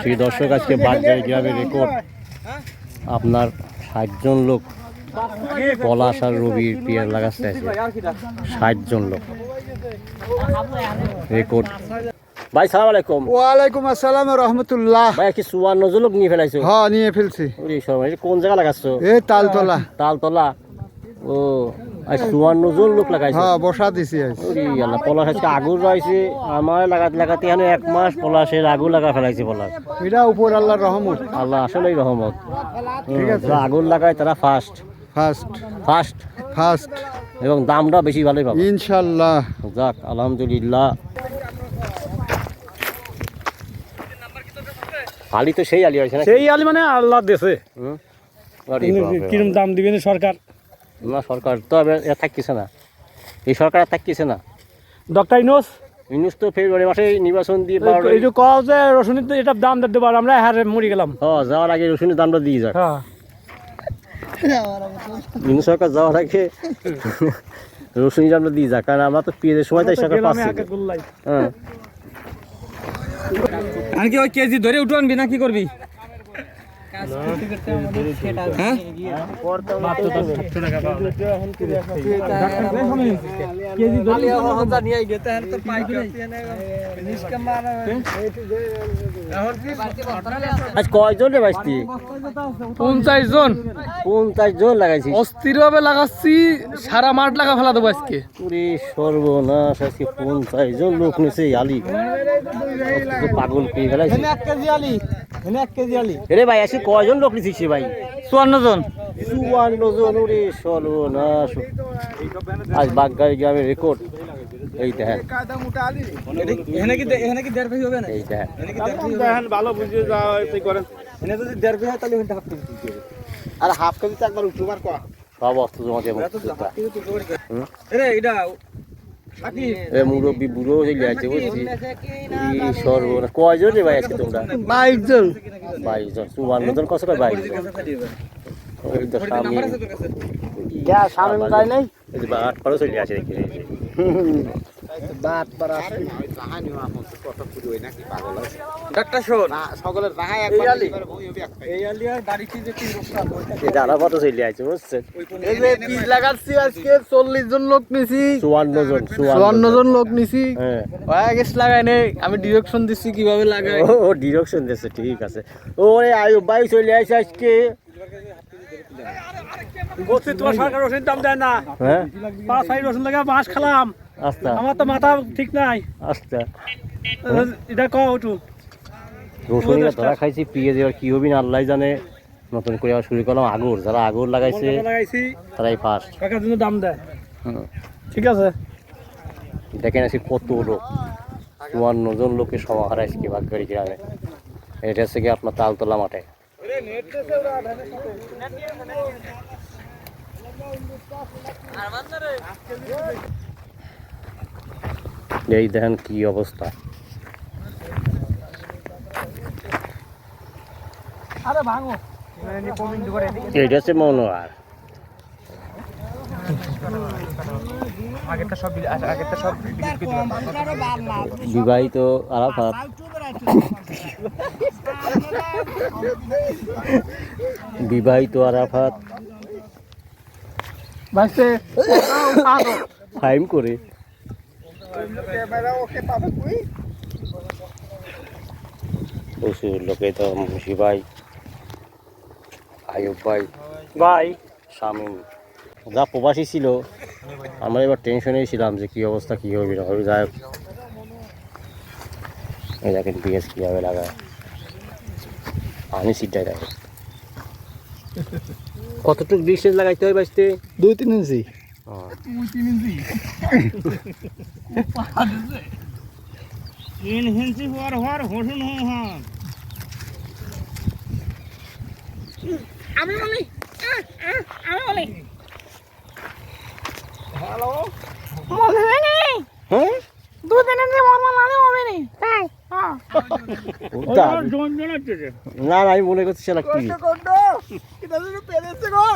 প্রিয় দর্শক, আজকে বাগদাই গ্রামের রেকর্ড আপনার 60 জন লোক পলাশ আর রবির পেয়ার লাগাচ্ছে। 60 জন লোক রেকর্ড। ভাই সালাম আলাইকুম। ওয়ালাইকুম আসসালাম রহমতুল্লাহ। ভাই কি 54 জন লোক নিয়ে ফেলাইছো? হ্যাঁ, নিয়ে ফেলছি। কোন জায়গা লাগাচ্ছো? এই তালতলা। তালতলা। ও আজ 54 জন লোক লাগাইছে। হ্যাঁ, বসা দিছি আজ। ওরে আল্লাহ, পলাশ আজকে আগুন রয়েছে। আমার লাগাতে এখানে 1 মাস পলাশের আগুন লাগা ফেলাইছে পলাশ। এটা উপর আল্লাহর রহমত। আল্লাহ আসলেই রহমত। ঠিক আছে, যারা আগুন লাগায় তারা ফার্স্ট এবং দামটা বেশি ভালোই পাবে ইনশাআল্লাহ। যাক আলহামদুলিল্লাহ। আলি তো সেই আলি হয়েছে না? সেই আলি মানে আল্লাহ দেশে কিরম দাম দিবেন সরকার? না, সরকার তো থাকছে না, এই সরকার থাকছে না। ডক্টর ইউনুস তো ফেব্রুয়ারি মাসে নির্বাচন দিয়ে এই যে কও যে রসুনের তো এটা দাম দিতে পারো, আমরা হারে মরে গেলাম। হ্যাঁ, যাওয়ার আগে রসুনের দামটা দিয়ে যাক। হ্যাঁ, ইউনুস সরকার যাওয়ার আগে রসুনের দামটা দিয়ে যাক, কারণ আমরা তো পেঁয়াজের সময় তাই সরকার পাচ্ছি। হ্যাঁ, আর কি ওই কেজি ধরে উঠে আনবি না কি করবি? আজ কয়জন রে বাইস্তি? 50 জন। 50 জন লাগাইছি। অস্থির ভাবে লাগাচ্ছি, সারা মাঠ লাগা ফেলা দেবো আজকে। পুরি সর্বনাশ, আজকে 50 জন লোক নিছে আলি। পাগল পেয়ে ফেলাইছে। 1 কেজি আলি, 1 কেজি আলি। রে ভাই, আজকে কয়জন লোক নিছিস ভাই? 54 জন। 54 জন। ওরে সর্বনাশ। আজ বাগদাই গ্রামের রেকর্ড। এই দেখেন, এই দেখেন। ভালো বুঝে করেন। যদি 1.5 হয় তাহলে হাফ কেজি দিতে হবে। আর হাফ কেজি তো একবার উঠবার কয়া। সব অস্ত্র জমা দিয়ে মুরব্বী বুড়ো হয়ে আছে বুঝছি। সর্বনাশ। কয়জন রে ভাই আজকে তোমরা? 22 জন। 22 জন। 54 জন কষ্ট করে 22 জন। এই তো সামনে তাই নাই? এই যে বাট পারো চলে আসে দেখি। বাত পারা ডাক্তার শোন, সকলের রাহাই এই আলি আর গাড়িতে যে এটা আলাদা চলে আসে বুঝছেন। এই যে বীজ লাগাচ্ছি আজকে 40 জন লোক নিছি। 54 জন লোক নিছি। হ্যাঁ, ওয়া গেছ লাগাই নাই, আমি ডিরেকশন দিচ্ছি কিভাবে লাগাই। ও ডিরেকশন দিচ্ছে, ঠিক আছে। ওরে আয়ুব ভাই চলে আসে আজকে। বলছি তোমার সরকার রসুন দাম দেয় না। হ্যাঁ, 5 রসুন লাগা মাছ খালাম। আচ্ছা আমার তো মাথা ঠিক নাই। আচ্ছা। এটা কও একটু। রসুন ধরা খাইছি, পেঁয়াজ এবার কি হবি না আল্লাহ জানে। নতুন করে আবার শুরু করলাম আগুর। যারা আগুর লাগাইছে লাগাইছি তারাই ফার্স্ট। টাকার জন্য দাম দেয়। ঠিক আছে, দেখেন আজকে কত লোক। 54 জন লোকের সমাহার আজকে বাগদাই গ্রামে। এটা হচ্ছে কি আপনার তালতলা মাঠে। এই দেখেন কি অবস্থা। এইটা হচ্ছে মনোয়ার। বিবাহিত আরাফাত। বিবাহিত আরাফাত ফাইম করে প্রচুর লোকে তো মুন্সি ভাই, আয়ুব ভাই, শামীম যা প্রবাসী ছিল। আমরা এবার টেনশনেই ছিলাম যে কি অবস্থা, কি হবে না হবে। যাই হোক, এই দেখেন পেঁয়াজ কীভাবে লাগায়। আমি সিটটাই দেখেন কতটুকু ডিস্টেন্স লাগাইতে হয় বাঁচতে? 2-3 ইঞ্চি। আমি বলি হ্যালো মনে নেই। হ্যাঁ, দুদিনের যে মরমাল আলে হবে নি তাই। হ্যাঁ, না আমি মনে করছি সেটা কি এটা যদি পেরেছে গো।